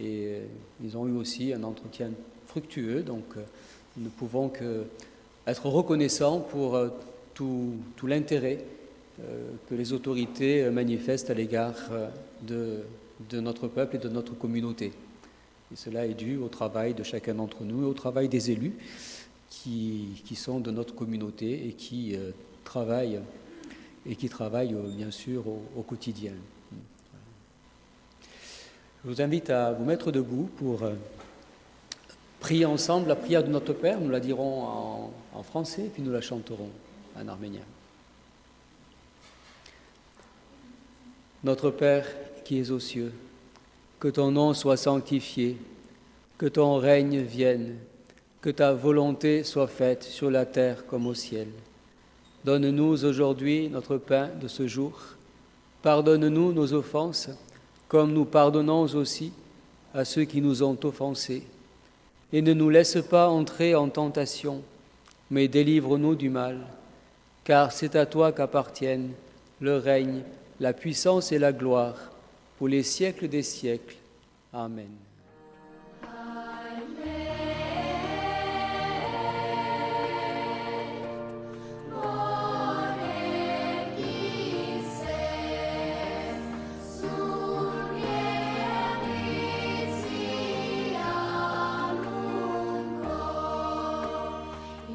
et ils ont eu aussi un entretien fructueux, donc nous ne pouvons qu'être reconnaissants pour tout l'intérêt que les autorités manifestent à l'égard de notre peuple et de notre communauté. Et cela est dû au travail de chacun d'entre nous et au travail des élus qui sont de notre communauté et qui travaillent bien sûr au quotidien. Je vous invite à vous mettre debout pour prier ensemble la prière de notre Père. Nous la dirons en français, puis nous la chanterons en arménien. Notre Père qui es aux cieux, que ton nom soit sanctifié, que ton règne vienne, que ta volonté soit faite sur la terre comme au ciel. Donne-nous aujourd'hui notre pain de ce jour. Pardonne-nous nos offenses, comme nous pardonnons aussi à ceux qui nous ont offensés. Et ne nous laisse pas entrer en tentation, mais délivre-nous du mal, car c'est à toi qu'appartiennent le règne, la puissance et la gloire, pour les siècles des siècles. Amen.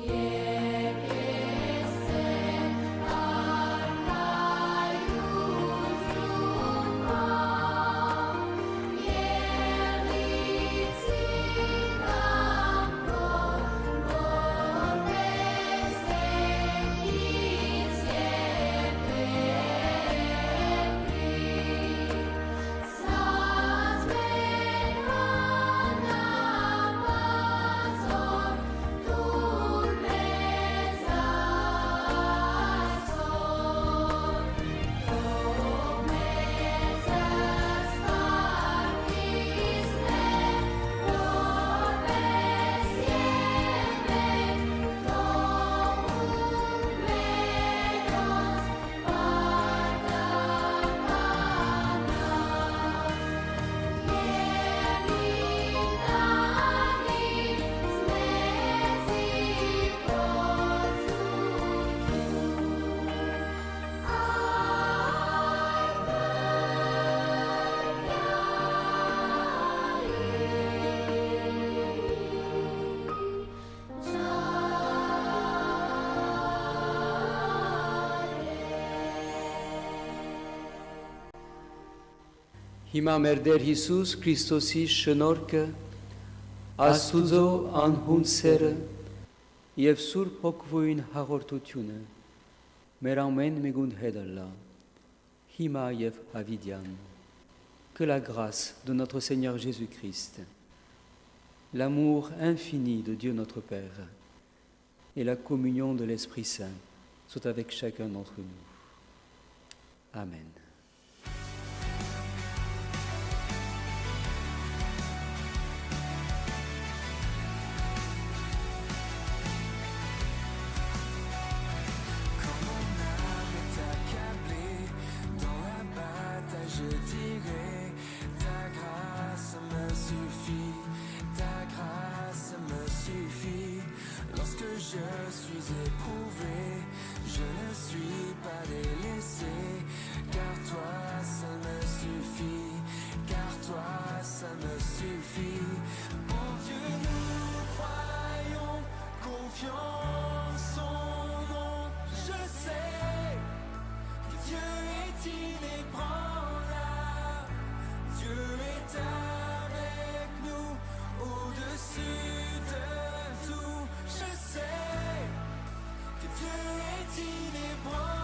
Yeah. Hima merder Jesus Christosi shenorke, astuzo an hunser, yev sur pokvuin hagortutiune, meramen megund hedalla, hima yev avidian. Que la grâce de notre Seigneur Jésus-Christ, l'amour infini de Dieu notre Père et la communion de l'Esprit Saint soient avec chacun d'entre nous. Amen. Dieu est inébranlable.